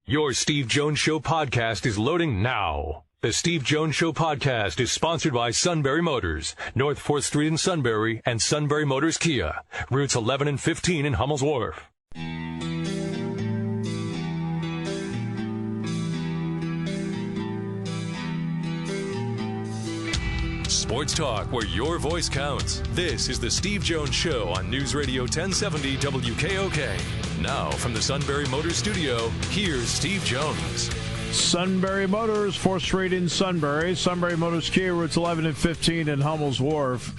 Your Steve Jones Show podcast is loading now. The Steve Jones Show podcast is sponsored by Sunbury Motors, North 4th Street in Sunbury, and Sunbury Motors Kia, routes 11 and 15 in Hummel's Wharf. Sports talk where your voice counts. This is the Steve Jones Show on News Radio 1070 WKOK. Now from the Sunbury Motors studio, here's Steve Jones. Sunbury Motors, 4th Street in Sunbury. Sunbury Motors Kia, routes 11 and 15 in Hummel's Wharf.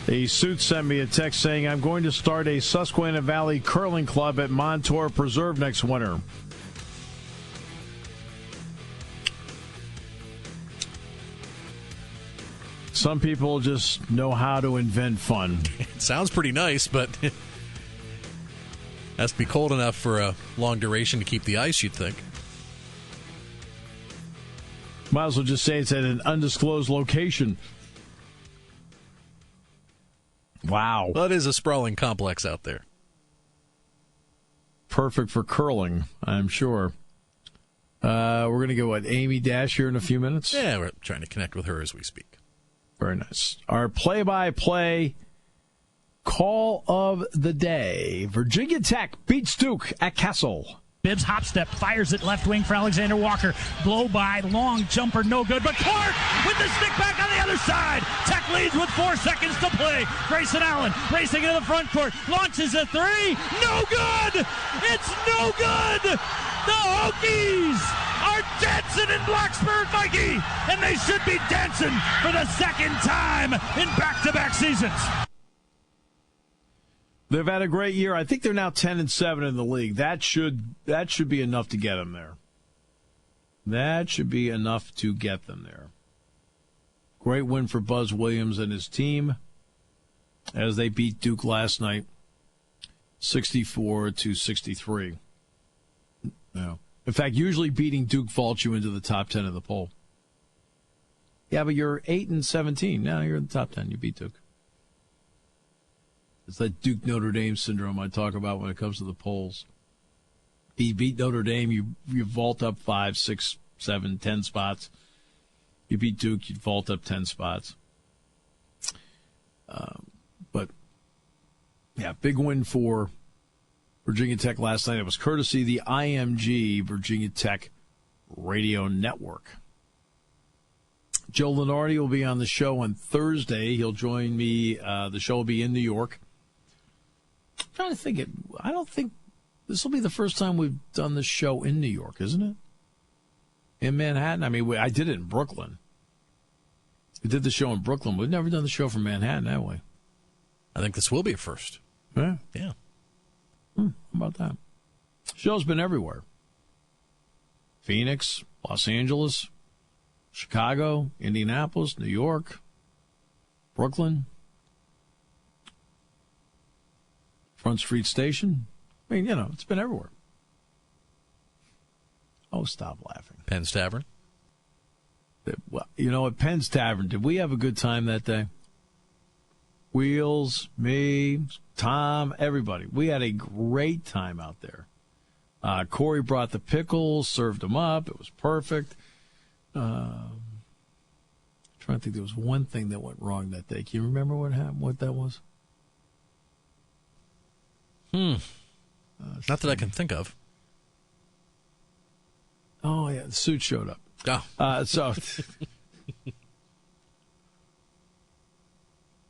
The suit sent me a text saying, I'm going to start a Susquehanna Valley curling club at Montour Preserve next winter. Some people just know how to invent fun. It sounds pretty nice, but it has to be cold enough for a long duration to keep the ice, you'd think. Might as well just say it's at an undisclosed location. Wow. Well, it is a sprawling complex out there. Perfect for curling, I'm sure. We're going to go, Amy Dash here in a few minutes? Yeah, we're trying to connect with her as we speak. Very nice. Our play-by-play call of the day. Virginia Tech beats Duke at Kessel. Bibbs hop step, fires it left wing for Alexander Walker. Blow by, long jumper, no good. But Clark with the stick back on the other side. Tech leads with 4 seconds to play. Grayson Allen racing into the front court. Launches a three. No good! It's no good! The Hokies are dancing in Blacksburg, Mikey, and they should be dancing for the second time in back-to-back seasons. They've had a great year. I think they're now 10-7 in the league. That should be enough to get them there. That should be enough to get them there. Great win for Buzz Williams and his team as they beat Duke last night, 64-63. Yeah. In fact, usually beating Duke vaults you into the top 10 of the poll. Yeah, but you're 8-17. Now you're in the top 10. You beat Duke. It's that Duke Notre Dame syndrome I talk about when it comes to the polls. You beat Notre Dame, you vault up 5, 6, 7, 10 spots. You beat Duke, you vault up 10 spots. But, yeah, big win for Virginia Tech last night. It was courtesy of the IMG Virginia Tech Radio Network. Joe Lenardi will be on the show on Thursday. He'll join me. The show will be in New York. I'm trying to think. I don't think this will be the first time we've done this show in New York, isn't it? In Manhattan? I mean, I did it in Brooklyn. We did the show in Brooklyn. We've never done the show from Manhattan, have we? I think this will be a first. Yeah. Yeah. How about that? Show's been everywhere. Phoenix, Los Angeles, Chicago, Indianapolis, New York, Brooklyn, Front Street Station. I mean, it's been everywhere. Oh, stop laughing. Penn's Tavern. At Penn's Tavern, did we have a good time that day? Wheels, me, Tom, everybody. We had a great time out there. Corey brought the pickles, served them up. It was perfect. I'm trying to think, there was one thing that went wrong that day. Can you remember what happened? What that was? Not that I can think of. Oh yeah, the suit showed up. Oh. So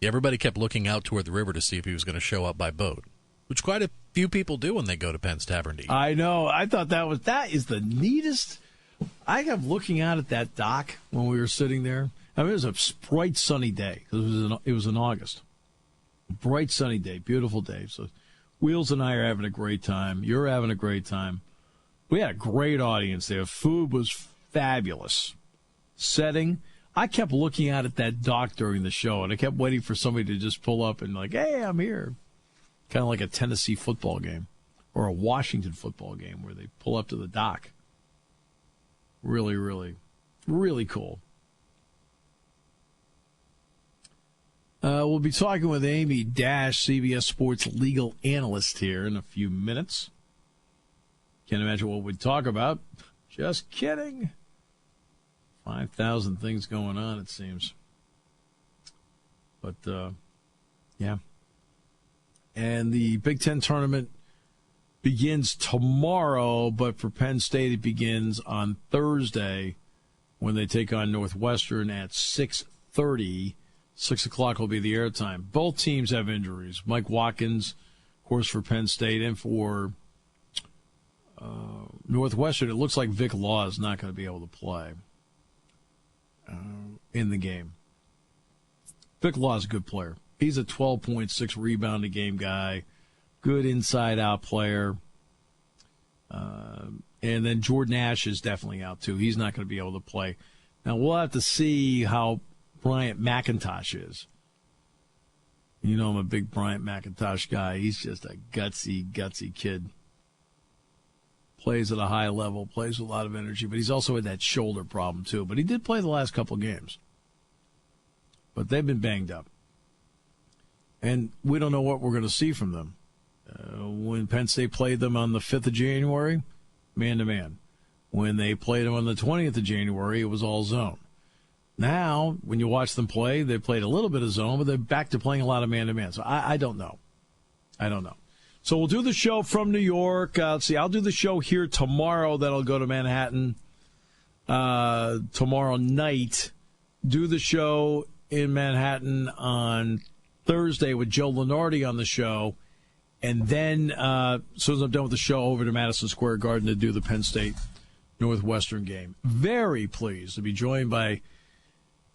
everybody kept looking out toward the river to see if he was going to show up by boat, which quite a few people do when they go to Penn's Tavern to eat. I know. I thought that is the neatest. I kept looking out at that dock when we were sitting there. I mean, it was a bright, sunny day. It was in August. Bright, sunny day, beautiful day. So Wheels and I are having a great time. You're having a great time. We had a great audience there. Food was fabulous. Setting. I kept looking out at that dock during the show, and I kept waiting for somebody to just pull up and hey, I'm here. Kind of like a Tennessee football game or a Washington football game where they pull up to the dock. Really, really, really cool. We'll be talking with Amy Dash, CBS Sports legal analyst, here in a few minutes. Can't imagine what we'd talk about. Just kidding. 5,000 things going on, it seems. But, yeah. And the Big Ten tournament begins tomorrow, but for Penn State it begins on Thursday when they take on Northwestern at 6:30. 6 o'clock will be the airtime. Both teams have injuries. Mike Watkins, of course, for Penn State, and for Northwestern, it looks like Vic Law is not going to be able to play in the game. Vic Law is a good player. He's a 12.6 rebound a game guy, good inside-out player. And then Jordan Ash is definitely out, too. He's not going to be able to play. Now, we'll have to see how Bryant McIntosh is. You know I'm a big Bryant McIntosh guy. He's just a gutsy kid. Plays at a high level, plays with a lot of energy, but he's also had that shoulder problem, too. But he did play the last couple of games. But they've been banged up. And we don't know what we're going to see from them. When Penn State played them on the 5th of January, man-to-man. When they played them on the 20th of January, it was all zone. Now, when you watch them play, they played a little bit of zone, but they're back to playing a lot of man-to-man. So I don't know. I don't know. So we'll do the show from New York. Let's see, I'll do the show here tomorrow. Then I'll go to Manhattan tomorrow night. Do the show in Manhattan on Thursday with Joe Lenardi on the show. And then as soon as I'm done with the show, over to Madison Square Garden to do the Penn State Northwestern game. Very pleased to be joined by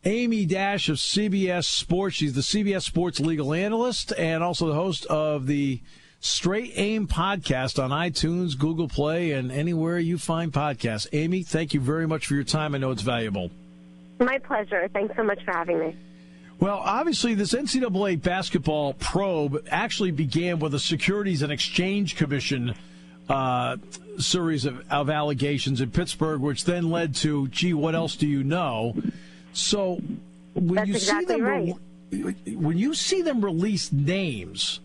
Amy Dash of CBS Sports. She's the CBS Sports legal analyst and also the host of the Straight Aim podcast on iTunes, Google Play, and anywhere you find podcasts. Amy, thank you very much for your time. I know it's valuable. My pleasure. Thanks so much for having me. Well, obviously, this NCAA basketball probe actually began with a Securities and Exchange Commission series of allegations in Pittsburgh, which then led to, gee, what else do you know? So when That's you exactly see them, right. When you see them release names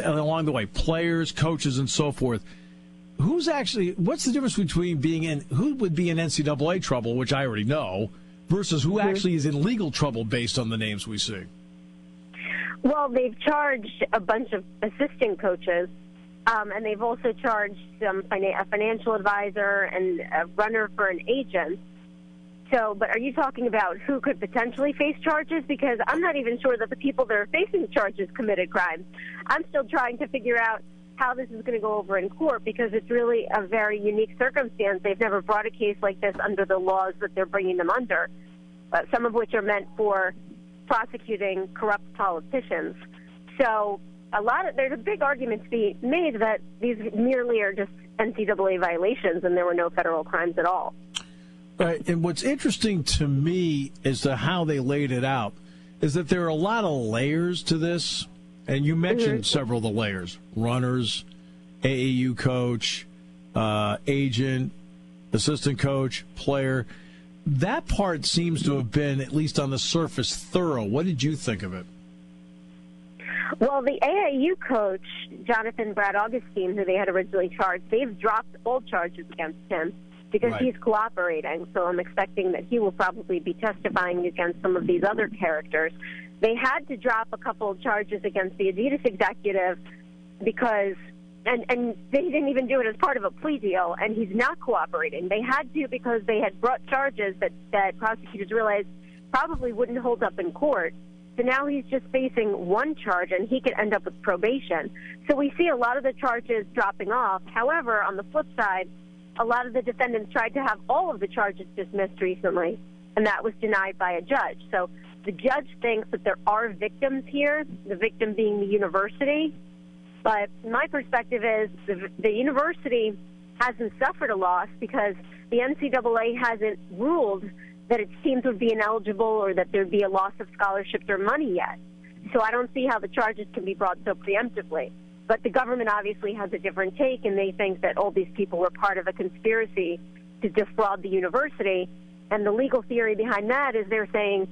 along the way, players, coaches, and so forth, what's the difference between who would be in NCAA trouble, which I already know, versus who actually is in legal trouble based on the names we see? Well, they've charged a bunch of assistant coaches, and they've also charged a financial advisor and a runner for an agent. So, but are you talking about who could potentially face charges? Because I'm not even sure that the people that are facing charges committed crimes. I'm still trying to figure out how this is going to go over in court because it's really a very unique circumstance. They've never brought a case like this under the laws that they're bringing them under, some of which are meant for prosecuting corrupt politicians. So there's a big argument to be made that these merely are just NCAA violations and there were no federal crimes at all. Right, and what's interesting to me as to how they laid it out is that there are a lot of layers to this, and you mentioned several of the layers: runners, AAU coach, agent, assistant coach, player. That part seems to have been, at least on the surface, thorough. What did you think of it? Well, the AAU coach, Jonathan Brad Augustine, who they had originally charged, they've dropped all charges against him because he's cooperating. So I'm expecting that he will probably be testifying against some of these other characters. They had to drop a couple of charges against the Adidas executive because, and they didn't even do it as part of a plea deal, and he's not cooperating. They had to because they had brought charges that prosecutors realized probably wouldn't hold up in court. So now he's just facing one charge, and he could end up with probation. So we see a lot of the charges dropping off. However, on the flip side, a lot of the defendants tried to have all of the charges dismissed recently, and that was denied by a judge. So the judge thinks that there are victims here, the victim being the university. But my perspective is the university hasn't suffered a loss because the NCAA hasn't ruled that its teams would be ineligible or that there would be a loss of scholarships or money yet. So I don't see how the charges can be brought so preemptively. But the government obviously has a different take, and they think that all these people were part of a conspiracy to defraud the university. And the legal theory behind that is they're saying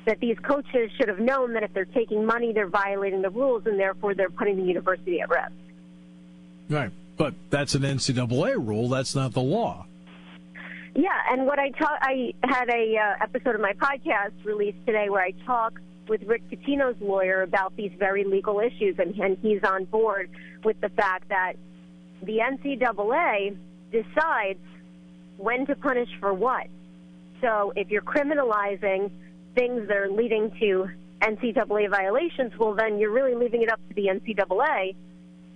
that these coaches should have known that if they're taking money, they're violating the rules, and therefore they're putting the university at risk. Right. But that's an NCAA rule. That's not the law. Yeah, and what I had a episode of my podcast released today where I talk with Rick Pitino's lawyer about these very legal issues, and he's on board with the fact that the NCAA decides when to punish for what. So if you're criminalizing things that are leading to NCAA violations, well, then you're really leaving it up to the NCAA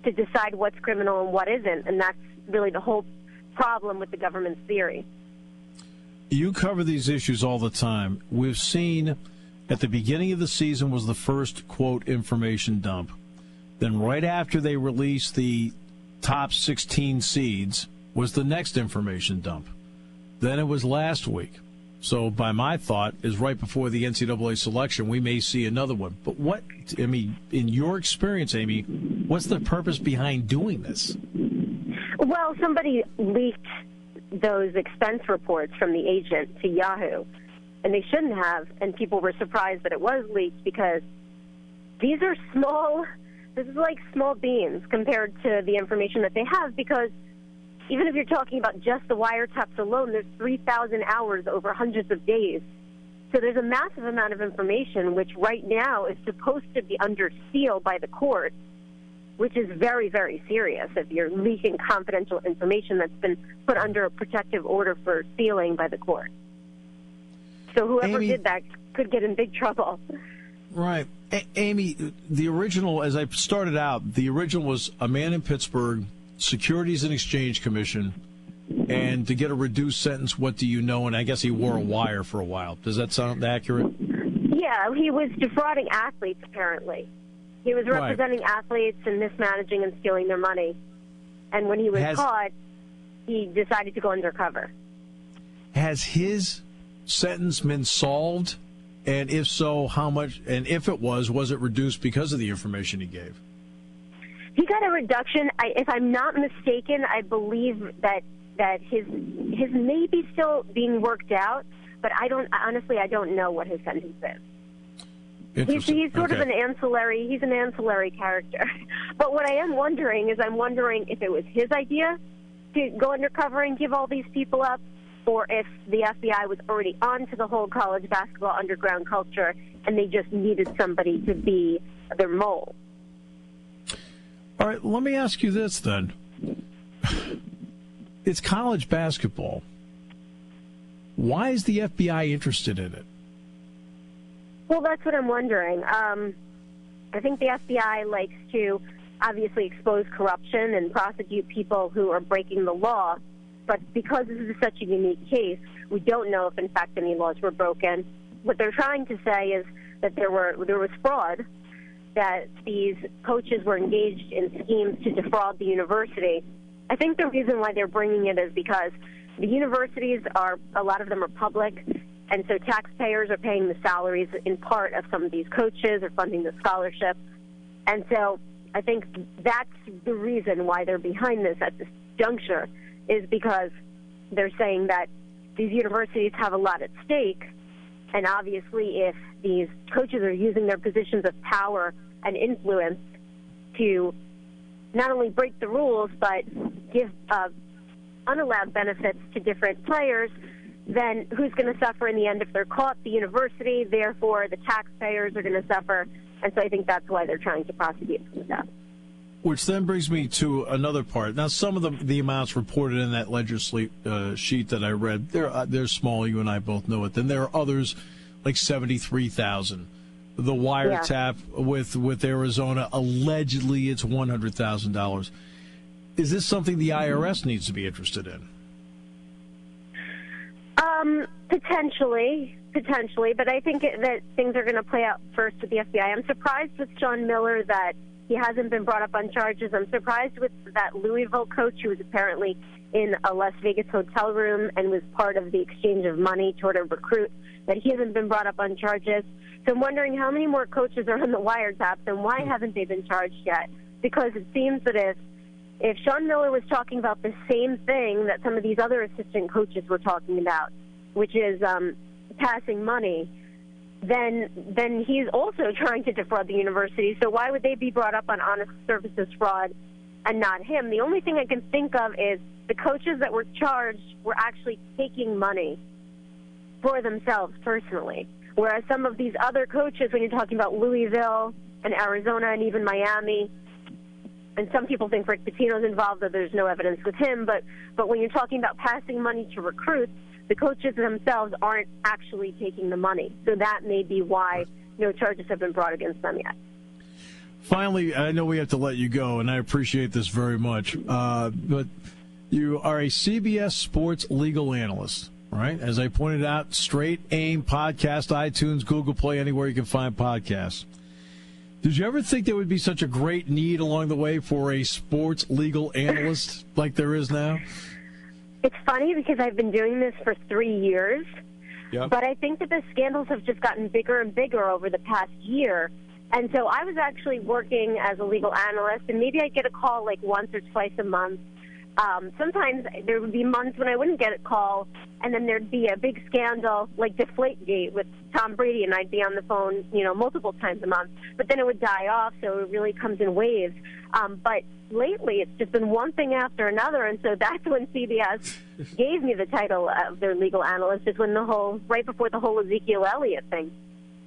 to decide what's criminal and what isn't, and that's really the whole problem with the government's theory. You cover these issues all the time. We've seen at the beginning of the season was the first, quote, information dump. Then right after they released the top 16 seeds was the next information dump. Then it was last week. So by my thought is right before the NCAA selection, we may see another one. But in your experience, Amy, what's the purpose behind doing this? Well, somebody leaked those expense reports from the agent to Yahoo, and they shouldn't have, and people were surprised that it was leaked because these are this is like small beans compared to the information that they have, because even if you're talking about just the wiretaps alone, there's 3,000 hours over hundreds of days. So there's a massive amount of information which right now is supposed to be under seal by the court, which is very, very serious if you're leaking confidential information that's been put under a protective order for sealing by the court. So whoever did that could get in big trouble. Right. Amy, the original, as I started out, the original was a man in Pittsburgh, Securities and Exchange Commission, and to get a reduced sentence, what do you know? And I guess he wore a wire for a while. Does that sound accurate? Yeah, he was defrauding athletes, apparently. He was representing athletes and mismanaging and stealing their money. And when he was caught, he decided to go undercover. Has his sentence been solved? And if so, how much? And if it was it reduced because of the information he gave? He got a reduction. If I'm not mistaken, I believe that his may be still being worked out, but I don't know what his sentence is. He's sort of an ancillary character. But what I am wondering is if it was his idea to go undercover and give all these people up, or if the FBI was already onto the whole college basketball underground culture and they just needed somebody to be their mole. All right, let me ask you this then. It's college basketball. Why is the FBI interested in it? Well, that's what I'm wondering. I think the FBI likes to obviously expose corruption and prosecute people who are breaking the law. But because this is such a unique case, we don't know if, in fact, any laws were broken. What they're trying to say is that there was fraud, that these coaches were engaged in schemes to defraud the university. I think the reason why they're bringing it is because the universities a lot of them are public, and so taxpayers are paying the salaries in part of some of these coaches or funding the scholarships. And so I think that's the reason why they're behind this at this juncture, is because they're saying that these universities have a lot at stake, and obviously if these coaches are using their positions of power and influence to not only break the rules but give unallowed benefits to different players, then who's going to suffer in the end if they're caught? The university. Therefore, the taxpayers are going to suffer. And so I think that's why they're trying to prosecute some stuff. Which then brings me to another part. Now, some of the amounts reported in that ledger sheet that I read, they're small. You and I both know it. Then there are others, like $73,000. The wiretap with Arizona, allegedly it's $100,000. Is this something the IRS needs to be interested in? Potentially, but I think that things are going to play out first with the FBI. I'm surprised with Sean Miller that he hasn't been brought up on charges. I'm surprised with that Louisville coach who was apparently in a Las Vegas hotel room and was part of the exchange of money toward a recruit, that he hasn't been brought up on charges. So I'm wondering how many more coaches are on the wiretaps and why haven't they been charged yet? Because it seems that if Sean Miller was talking about the same thing that some of these other assistant coaches were talking about, which is passing money, then he's also trying to defraud the university. So why would they be brought up on honest services fraud and not him. The only thing I can think of is the coaches that were charged were actually taking money for themselves personally, whereas some of these other coaches, when you're talking about Louisville and Arizona and even Miami, and some people think Rick Pitino's involved, though there's no evidence with him, but when you're talking about passing money to recruits, the coaches themselves aren't actually taking the money. So that may be why no charges have been brought against them yet. Finally, I know we have to let you go, and I appreciate this very much, but you are a CBS Sports legal analyst, right? As I pointed out, Straight Aim Podcast, iTunes, Google Play, anywhere you can find podcasts. Did you ever think there would be such a great need along the way for a sports legal analyst like there is now? It's funny because I've been doing this for 3 years, Yep. but I think that the scandals have just gotten bigger and bigger over the past year. And so I was actually working as a legal analyst, and maybe I'd get a call like once or twice a month. Sometimes there would be months when I wouldn't get a call, and then there'd be a big scandal like Deflategate with Tom Brady, and I'd be on the phone, multiple times a month. But then it would die off, so it really comes in waves. But lately, it's just been one thing after another, and so that's when CBS gave me the title of their legal analyst, is when right before the whole Ezekiel Elliott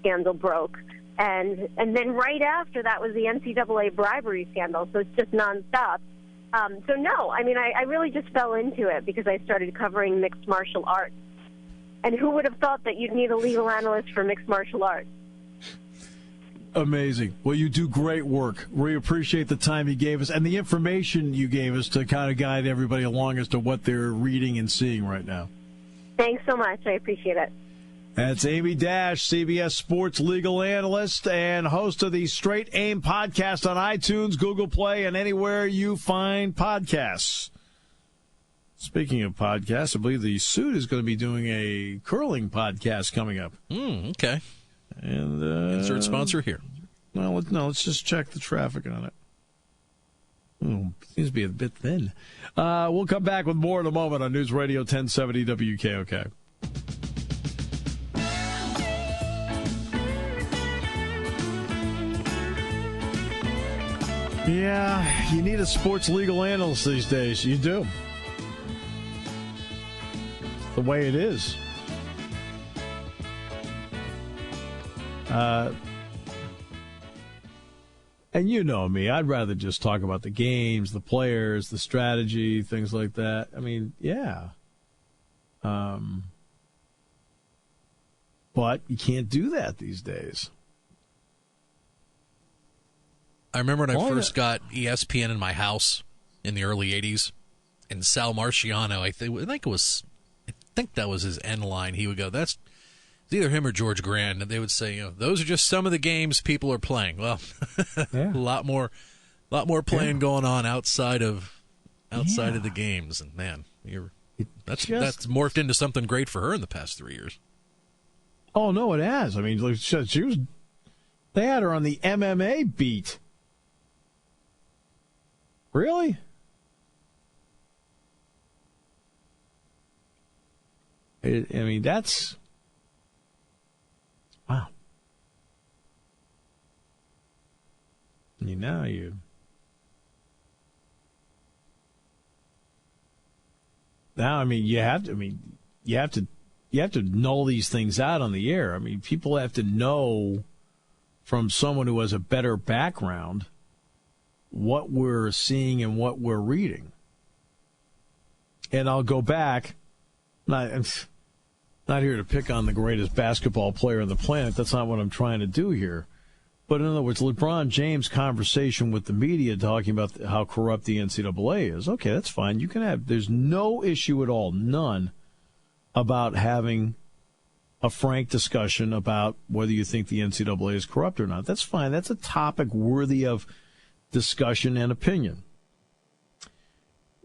scandal broke. And then right after that was the NCAA bribery scandal, so it's just nonstop. So no, I really just fell into it because I started covering mixed martial arts. And who would have thought that you'd need a legal analyst for mixed martial arts? Amazing. Well, you do great work. We appreciate the time you gave us and the information you gave us to kind of guide everybody along as to what they're reading and seeing right now. Thanks so much. I appreciate it. That's Amy Dash, CBS Sports legal analyst and host of the Straight Aim podcast on iTunes, Google Play, and anywhere you find podcasts. Speaking of podcasts, I believe the Suit is going to be doing a curling podcast coming up. Okay. And insert sponsor here. Well, no, let's just check the traffic on it. Seems to be a bit thin. We'll come back with more in a moment on News Radio 1070 WKOK. Yeah, you need a sports legal analyst these days. You do. It's the way it is. And you know me, I'd rather just talk about the games, the players, the strategy, things like that. Yeah. But you can't do that these days. I remember when I first got ESPN in my house in the early 80s, and Sal Marciano, I think that was his end line. He would go, it's either him or George Grand, and they would say, those are just some of the games people are playing. Well, yeah. a lot more playing going on outside of the games, and man, that's morphed into something great for her in the past 3 years. Oh no, it has. They had her on the MMA beat. Really? That's... Wow. Now you have to null these things out on the air. People have to know from someone who has a better background what we're seeing and what we're reading. And I'll go back. I'm not here to pick on the greatest basketball player on the planet. That's not what I'm trying to do here. But in other words, LeBron James' conversation with the media talking about how corrupt the NCAA is. Okay, that's fine. There's no issue at all, none, about having a frank discussion about whether you think the NCAA is corrupt or not. That's fine. That's a topic worthy of discussion and opinion.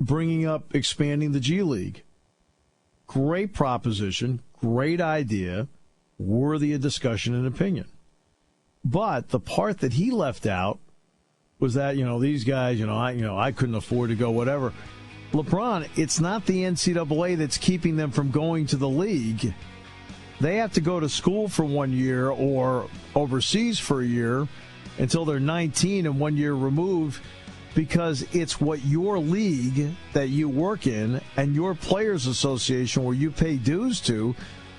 Bringing up expanding the G League. Great proposition, great idea, worthy of discussion and opinion. But the part that he left out was that, these guys, I couldn't afford to go, whatever. LeBron, it's not the NCAA that's keeping them from going to the league. They have to go to school for 1 year or overseas for a year until they're 19 and 1 year removed because it's what your league that you work in and your players association where you pay dues to,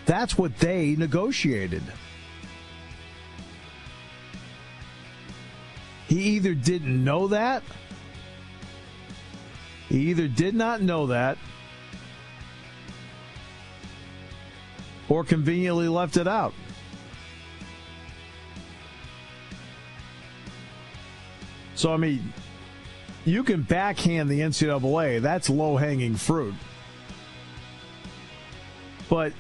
that's what they negotiated. He either didn't know that, he either did not know that, or conveniently left it out. So, I mean, you can backhand the NCAA. That's low-hanging fruit. But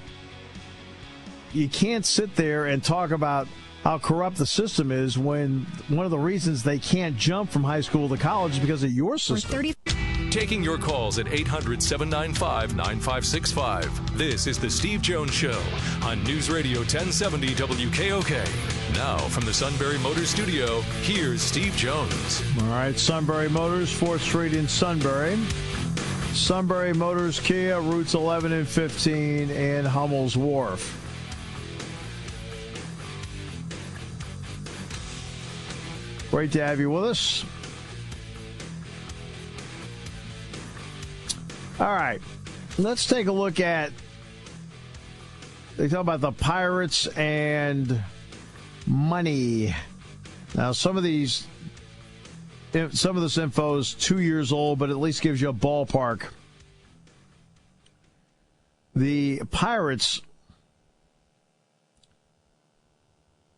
you can't sit there and talk about how corrupt the system is when one of the reasons they can't jump from high school to college is because of your system. Taking your calls at 800-795-9565. This is the Steve Jones Show on News Radio 1070 WKOK. Now, from the Sunbury Motors Studio, here's Steve Jones. All right, Sunbury Motors, 4th Street in Sunbury. Sunbury Motors Kia, routes 11 and 15 in Hummel's Wharf. Great to have you with us. All right, let's take a look at, they talk about the Pirates and money. Now, some of this info is 2 years old, but at least gives you a ballpark. The Pirates'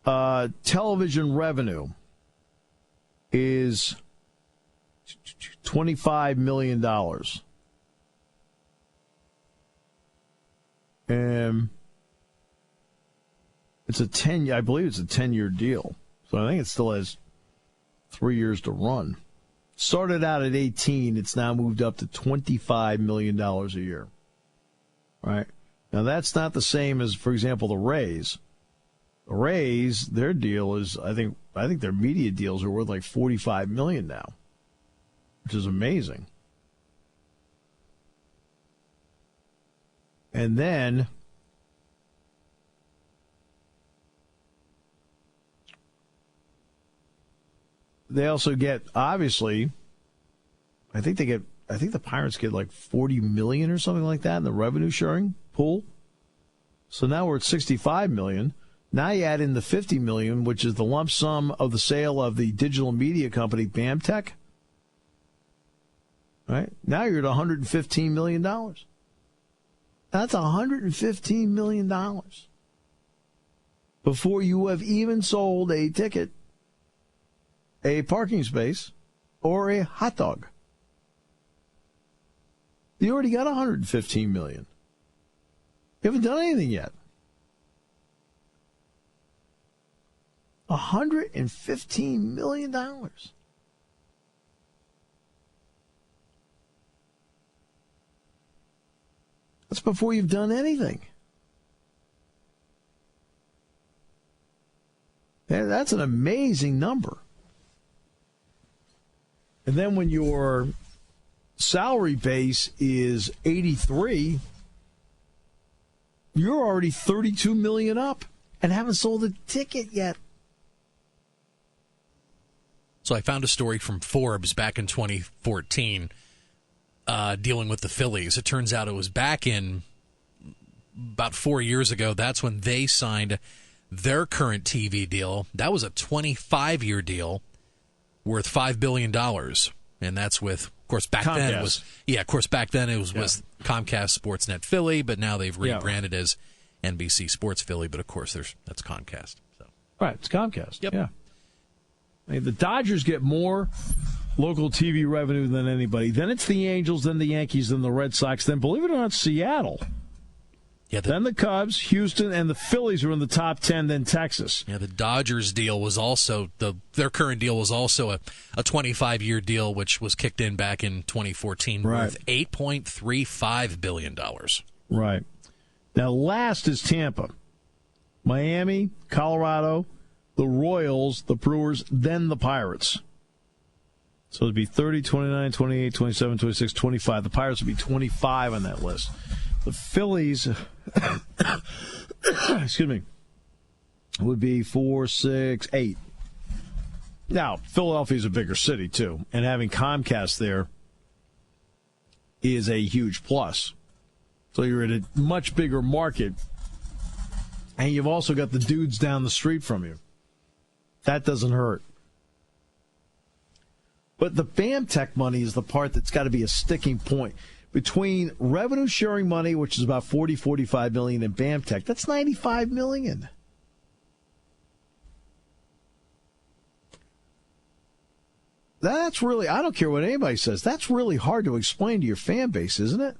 television revenue is $25 million. It's a 10. I believe it's a 10-year deal. So I think it still has 3 years to run. Started out at 18. It's now moved up to $25 million a year. Right? Now, that's not the same as, for example, the Rays. The Rays, their deal is, I think their media deals are worth like $45 million now, which is amazing. And then they also get, obviously, I think the Pirates get like $40 million or something like that in the revenue sharing pool. So now we're at $65 million. Now you add in the $50 million, which is the lump sum of the sale of the digital media company BAMTech. Right? Now you're at $115 million. That's $115 million before you have even sold a ticket, a parking space, or a hot dog. You already got $115 million. You haven't done anything yet. $115 million. That's before you've done anything. That's an amazing number. And then when your salary base is 83, you're already $32 million up and haven't sold a ticket yet. So I found a story from Forbes back in 2014 dealing with the Phillies. It turns out it was back in about 4 years ago. That's when they signed their current TV deal. That was a 25-year deal worth $5 billion. And that's with, of course, back Comcast. then it was, back then it was Comcast Sportsnet Philly, but now they've rebranded as NBC Sports Philly. But of course, that's Comcast. So. Right, it's Comcast. Yep. Yeah. I mean, the Dodgers get more local TV revenue than anybody. Then it's the Angels, then the Yankees, then the Red Sox, then, believe it or not, Seattle. Yeah, then the Cubs, Houston, and the Phillies are in the top 10, then Texas. Yeah, the Dodgers deal was also, their current deal was also a 25-year deal, which was kicked in back in 2014 worth $8.35 billion. Right. Now, last is Tampa. Miami, Colorado, the Royals, the Brewers, then the Pirates. So it'd be 30, 29, 28, 27, 26, 25. The Pirates would be 25 on that list. The Phillies, excuse me, would be 4, 6, 8. Now, Philadelphia's a bigger city, too, and having Comcast there is a huge plus. So you're in a much bigger market, and you've also got the dudes down the street from you. That doesn't hurt. But the BAMTech money is the part that's got to be a sticking point. Between revenue sharing money, which is about $45 million, and BAMTech, that's $95 million. That's really, I don't care what anybody says, that's really hard to explain to your fan base, isn't it?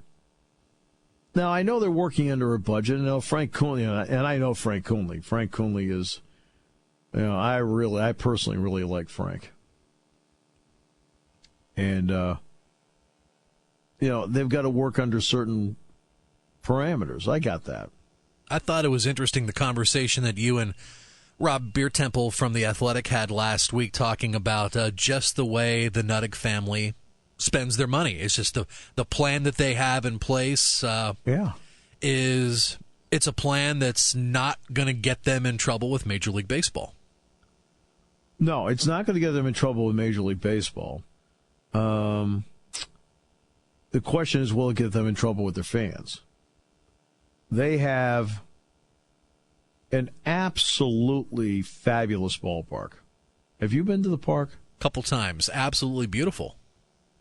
Now, I know they're working under a budget. I know Frank Coonley, and I know Frank Coonley. Frank Coonley is, I personally really like Frank. And, they've got to work under certain parameters. I got that. I thought it was interesting, the conversation that you and Rob Beertemple from The Athletic had last week, talking about just the way the Nuttig family spends their money. It's just the plan that they have in place it's a plan that's not going to get them in trouble with Major League Baseball. No, it's not going to get them in trouble with Major League Baseball. The question is, will it get them in trouble with their fans? They have an absolutely fabulous ballpark. Have you been to the park? A couple times. Absolutely beautiful.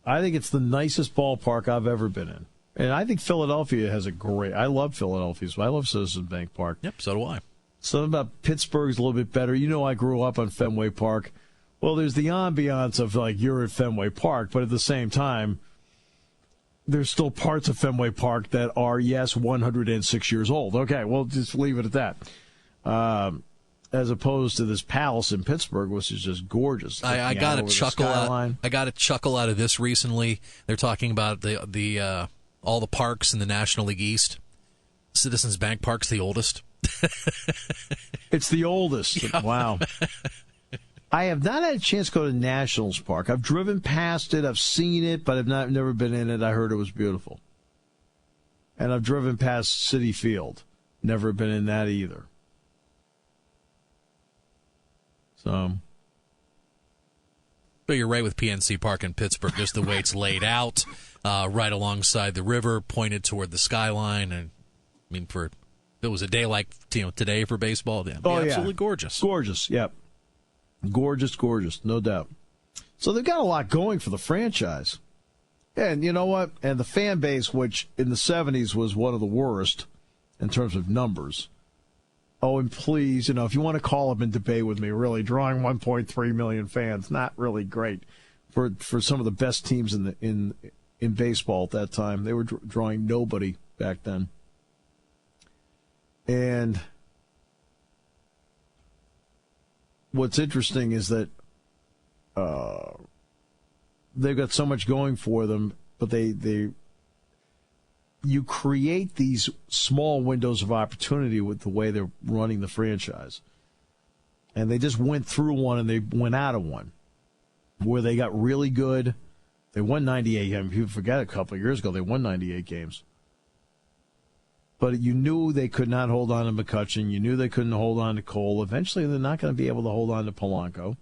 I think it's the nicest ballpark I've ever been in. And I think Philadelphia has I love Philadelphia. I love Citizens Bank Park. Yep, so do I. Something about Pittsburgh's a little bit better. I grew up on Fenway Park. Well, there's the ambiance of, you're at Fenway Park, but at the same time, there's still parts of Fenway Park that are, 106 years old. Okay, well, just leave it at that. As opposed to this palace in Pittsburgh, which is just gorgeous. I got a chuckle out. I got a chuckle out of this recently. They're talking about the all the parks in the National League East. Citizens Bank Park's the oldest. It's the oldest. Yeah. Wow. I have not had a chance to go to Nationals Park. I've driven past it. I've seen it, but I've never been in it. I heard it was beautiful. And I've driven past Citi Field. Never been in that either. So, but you're right with PNC Park in Pittsburgh, just the way it's laid out, right alongside the river, pointed toward the skyline. And I mean, if it was a day like today for baseball, it'd be absolutely gorgeous. Gorgeous, yep. Gorgeous, no doubt. So they've got a lot going for the franchise. And you know what? And the fan base, which in the 70s was one of the worst in terms of numbers. Oh, and please, if you want to call up and debate with me, really, drawing 1.3 million fans, not really great for some of the best teams in baseball at that time. They were drawing nobody back then. And what's interesting is that they've got so much going for them, but you create these small windows of opportunity with the way they're running the franchise. And they just went through one and they went out of one where they got really good. They won 98 games. People forget a couple of years ago they won 98 games. But you knew they could not hold on to McCutchen. You knew they couldn't hold on to Cole. Eventually, they're not going to be able to hold on to Polanco.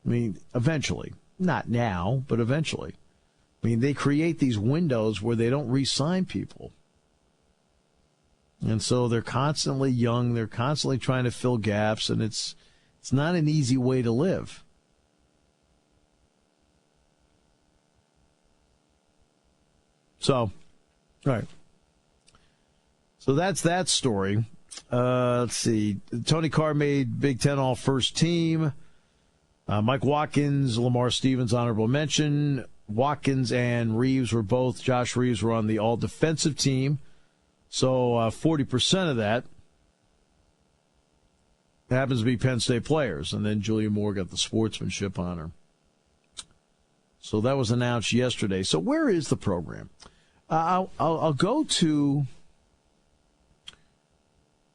I mean, eventually. Not now, but eventually. I mean, they create these windows where they don't re-sign people. And so they're constantly young. They're constantly trying to fill gaps, and it's not an easy way to live. So, all right. So that's that story. Let's see. Tony Carr made Big Ten All-First Team. Mike Watkins, Lamar Stevens, honorable mention. Watkins and Josh Reeves were on the all-defensive team. So 40% of that happens to be Penn State players. And then Julia Moore got the sportsmanship honor. So that was announced yesterday. So where is the program? I'll go to...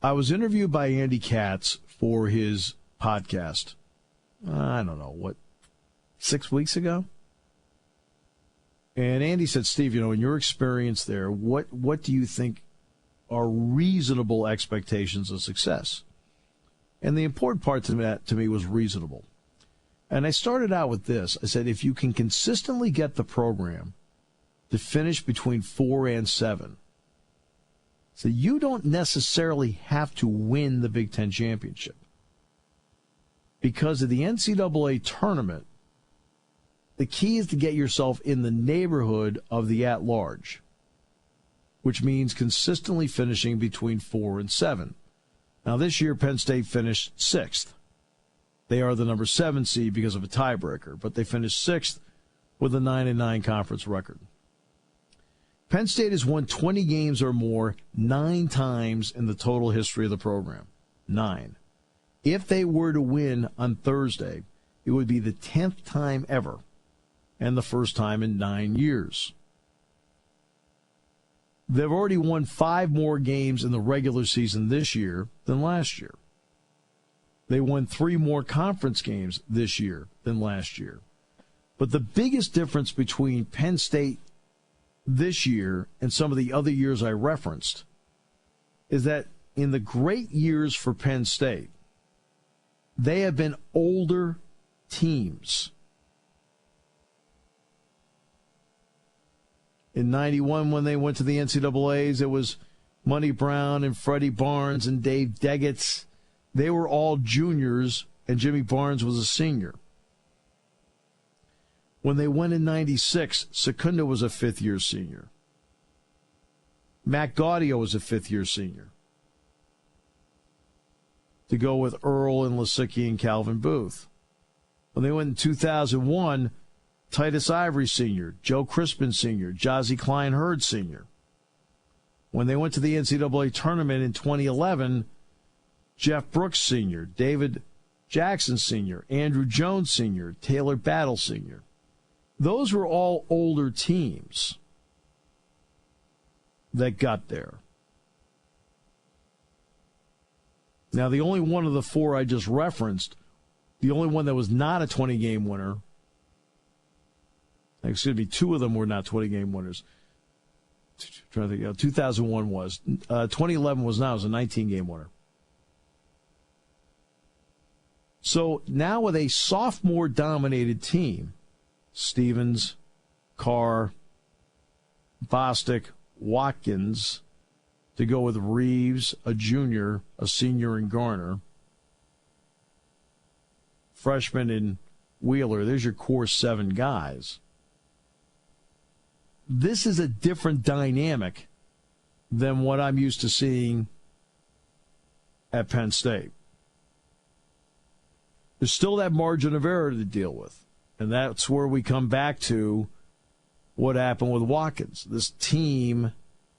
I was interviewed by Andy Katz for his podcast. I don't know, 6 weeks ago? And Andy said, Steve, in your experience there, what do you think are reasonable expectations of success? And the important part to me was reasonable. And I started out with this. I said, if you can consistently get the program to finish between 4 and 7, so you don't necessarily have to win the Big Ten championship. Because of the NCAA tournament, the key is to get yourself in the neighborhood of the at-large, which means consistently finishing between 4 and 7. Now, this year, Penn State finished 6th. They are the number 7 seed because of a tiebreaker, but they finished 6th with a 9-9 conference record. Penn State has won 20 games or more 9 times in the total history of the program. 9. If they were to win on Thursday, it would be the 10th time ever and the first time in 9 years. They've already won 5 more games in the regular season this year than last year. They won 3 more conference games this year than last year. But the biggest difference between Penn State this year and some of the other years I referenced is that in the great years for Penn State, they have been older teams. In 91, when they went to the NCAAs, it was Money Brown and Freddie Barnes and Dave Deggets. They were all juniors, and Jimmy Barnes was a senior. When they went in 96, Secunda was a fifth-year senior. Matt Gaudio was a fifth-year senior. To go with Earl and Lasicki and Calvin Booth. When they went in 2001, Titus Ivory Sr., Joe Crispin Sr., Jazzy Klein-Hurd Sr. When they went to the NCAA tournament in 2011, Jeff Brooks Sr., David Jackson Sr., Andrew Jones Sr., Taylor Battle Sr. Those were all older teams that got there. Now, the only one of the 4 I just referenced, the only one that was not a 20-game winner, 2 of them were not 20-game winners. I'm trying to think, 2001 was. 2011 was not. It was a 19-game winner. So now with a sophomore-dominated team, Stevens, Carr, Bostic, Watkins, to go with Reeves, a junior, a senior in Garner, freshman in Wheeler. There's your core 7 guys. This is a different dynamic than what I'm used to seeing at Penn State. There's still that margin of error to deal with. And that's where we come back to what happened with Watkins. This team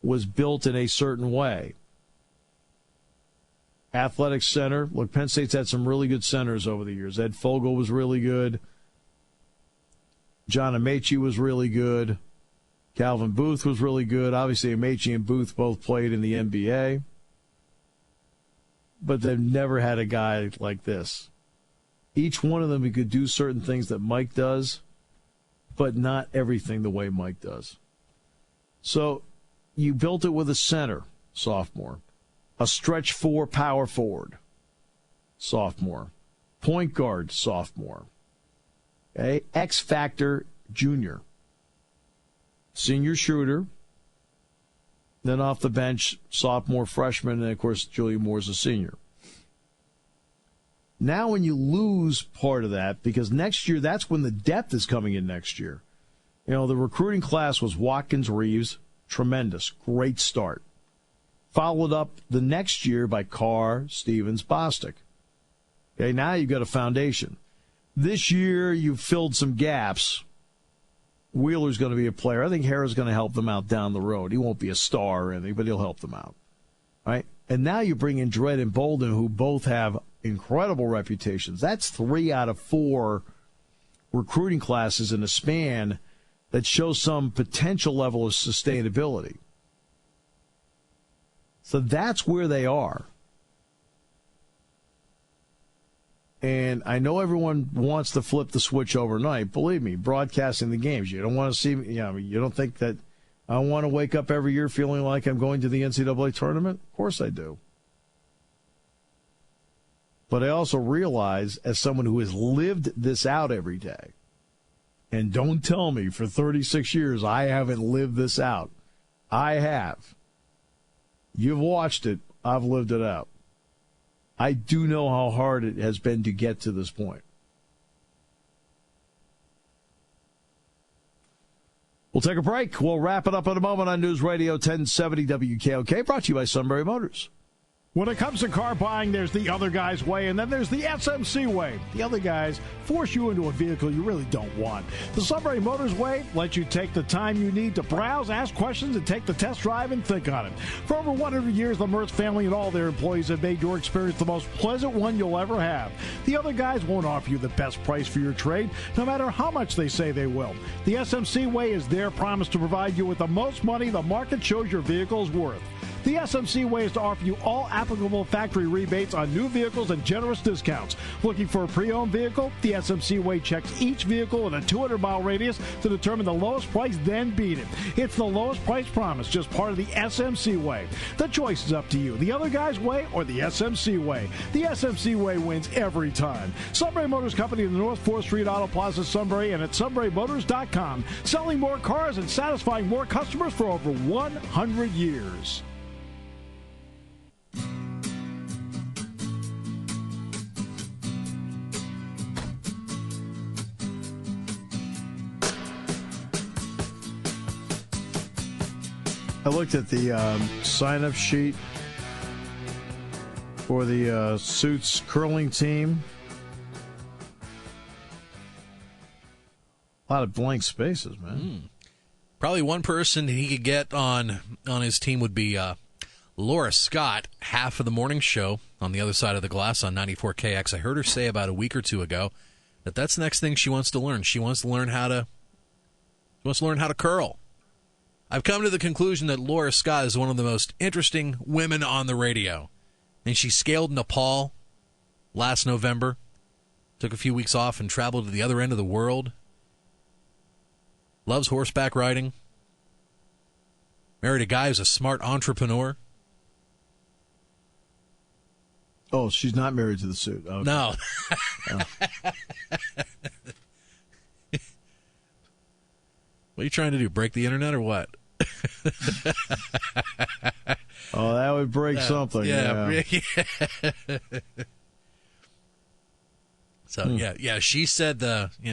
was built in a certain way. Athletic center. Look, Penn State's had some really good centers over the years. Ed Fogel was really good. John Amaechi was really good. Calvin Booth was really good. Obviously, Amaechi and Booth both played in the NBA. But they've never had a guy like this. Each one of them could do certain things that Mike does, but not everything the way Mike does. So you built it with a center, sophomore, a stretch 4 power forward, sophomore, point guard, sophomore, okay? X factor, junior, senior shooter, then off the bench, sophomore, freshman, and of course Julian Moore's a senior. Now when you lose part of that, because next year, that's when the depth is coming in next year. You know, the recruiting class was Watkins, Reeves, tremendous, great start. Followed up the next year by Carr, Stevens, Bostic. Okay, now you've got a foundation. This year, you've filled some gaps. Wheeler's going to be a player. I think Harrah's going to help them out down the road. He won't be a star or anything, but he'll help them out. All right? And now you bring in Dredd and Bolden, who both have incredible reputations. That's 3 out of 4 recruiting classes in a span that shows some potential level of sustainability. So that's where they are. And I know everyone wants to flip the switch overnight. Believe me, broadcasting the games, you don't want to see, you don't think that I want to wake up every year feeling like I'm going to the NCAA tournament? Of course I do. But I also realize, as someone who has lived this out every day, and don't tell me for 36 years I haven't lived this out. I have. You've watched it. I've lived it out. I do know how hard it has been to get to this point. We'll take a break. We'll wrap it up in a moment on News Radio 1070 WKOK, brought to you by Sunbury Motors. When it comes to car buying, there's the other guy's way, and then there's the SMC way. The other guys force you into a vehicle you really don't want. The Sunbury Motors way lets you take the time you need to browse, ask questions, and take the test drive and think on it. For over 100 years, the Mertz family and all their employees have made your experience the most pleasant one you'll ever have. The other guys won't offer you the best price for your trade, no matter how much they say they will. The SMC way is their promise to provide you with the most money the market shows your vehicle is worth. The SMC way is to offer you all applicable factory rebates on new vehicles and generous discounts. Looking for a pre-owned vehicle? The SMC way checks each vehicle in a 200-mile radius to determine the lowest price, then beat it. It's the lowest price promise, just part of the SMC way. The choice is up to you. The other guy's way or the SMC way. The SMC way wins every time. Sunbury Motors Company in the North 4th Street Auto Plaza, Sunbury, and at sunburymotors.com. Selling more cars and satisfying more customers for over 100 years. I looked at the sign-up sheet for the Suits curling team. A lot of blank spaces, man. Probably one person he could get on his team would be Laura Scott, half of the morning show on the other side of the glass on 94KX. I heard her say about a week or two ago that that's the next thing she wants to learn. She wants to learn how to curl. I've come to the conclusion that Laura Scott is one of the most interesting women on the radio. And she scaled Nepal last November, took a few weeks off and traveled to the other end of the world. Loves horseback riding. Married a guy who's a smart entrepreneur. Oh, she's not married to the Suit. Okay. No. Oh. What are you trying to do, break the internet or what? Oh, that would break something. Yeah. So she said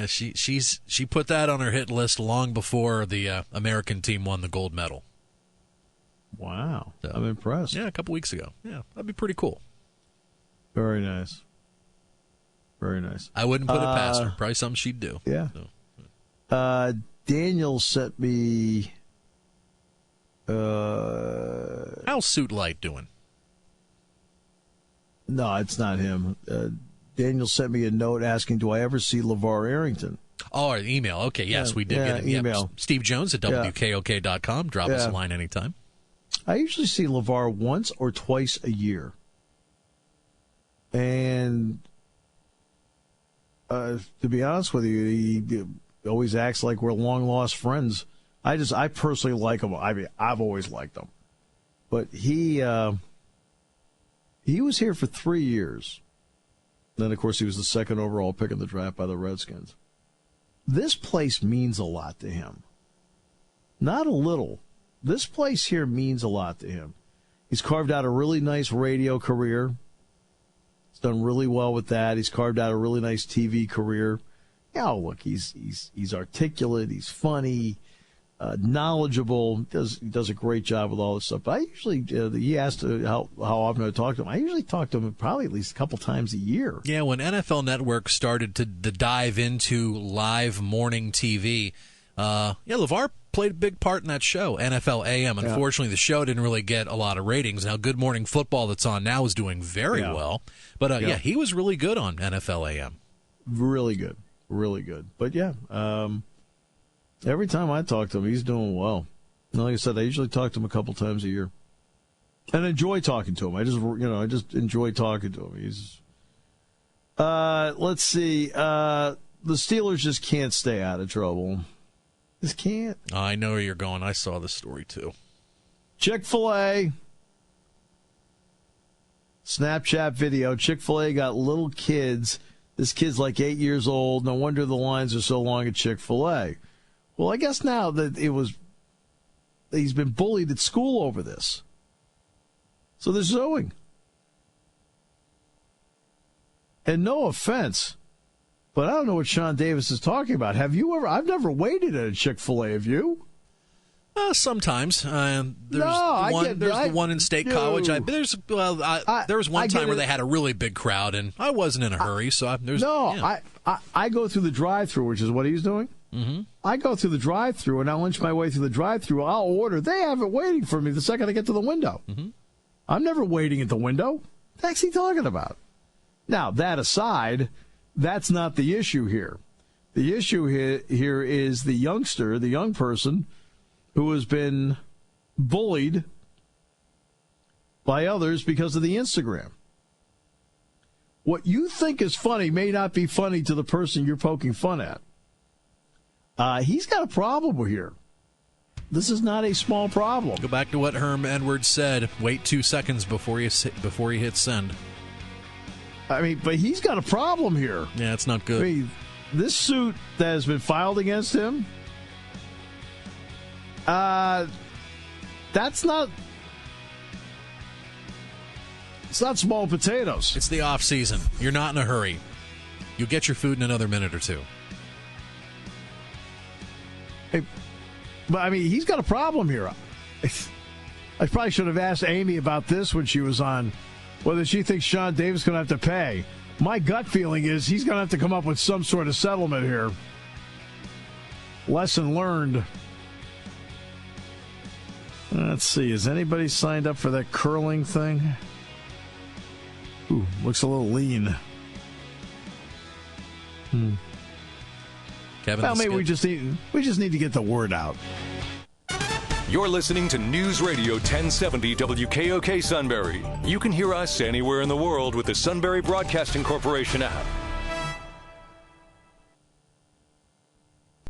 she put that on her hit list long before the American team won the gold medal. Wow, so, I'm impressed. Yeah, a couple weeks ago. Yeah, that'd be pretty cool. Very nice. Very nice. I wouldn't put it past her. Probably something she'd do. Yeah. So. Daniel sent me. How's Suit Light doing? No, it's not him. Daniel sent me a note asking, do I ever see LeVar Arrington? Oh, an email. Okay, yes, we did get an email. Yep. Steve Jones at WKOK.com. Drop us a line anytime. I usually see LeVar once or twice a year. And to be honest with you, he always acts like we're long-lost friends. I personally like him. I mean, I've always liked him. But he was here for 3 years. Then, of course, he was the second overall pick in the draft by the Redskins. This place means a lot to him. Not a little. This place here means a lot to him. He's carved out a really nice radio career. He's done really well with that. He's carved out a really nice TV career. Yeah, look, he's articulate. He's funny, knowledgeable. He does a great job with all this stuff. But I usually, he asked how often I talk to him. I usually talk to him probably at least a couple times a year. Yeah, when NFL Network started to dive into live morning TV, LeVar played a big part in that show, NFL AM. Unfortunately, the show didn't really get a lot of ratings. Now, Good Morning Football that's on now is doing very well. But, he was really good on NFL AM. Really good. Really good. But, every time I talk to him, he's doing well. And like I said, I usually talk to him a couple times a year. And enjoy talking to him. I just enjoy talking to him. He's let's see. The Steelers just can't stay out of trouble. Just can't. I know where you're going. I saw the story, too. Chick-fil-A Snapchat video. Chick-fil-A got little kids. This kid's like 8 years old. No wonder the lines are so long at Chick-fil-A. Well, I guess now that he's been bullied at school over this. So they're suing. And no offense, but I don't know what Sean Davis is talking about. Have you ever? I've never waited at a Chick-fil-A. Have you? Sometimes. There's the one in State College. There was one time where they had a really big crowd, and I wasn't in a hurry. I go through the drive-thru, which is what he's doing. Mm-hmm. I go through the drive-thru, and I'll inch my way through the drive-thru. I'll order. They have it waiting for me the second I get to the window. Mm-hmm. I'm never waiting at the window. What the heck's he talking about? Now, that aside, that's not the issue here. The issue here is the youngster, the young person, who has been bullied by others because of the Instagram. What you think is funny may not be funny to the person you're poking fun at. He's got a problem here. This is not a small problem. Go back to what Herm Edwards said. Wait 2 seconds before he hits send. I mean, but he's got a problem here. Yeah, it's not good. I mean, this suit that has been filed against him, it's not small potatoes. It's the off season. You're not in a hurry. You'll get your food in another minute or two. Hey, but I mean, he's got a problem here. I probably should have asked Amy about this when she was on, whether she thinks Sean Davis is going to have to pay. My gut feeling is he's going to have to come up with some sort of settlement here. Lesson learned. Let's see. Has anybody signed up for that curling thing? Ooh, looks a little lean. Kevin, well, maybe we just need to get the word out. You're listening to News Radio 1070 WKOK Sunbury. You can hear us anywhere in the world with the Sunbury Broadcasting Corporation app.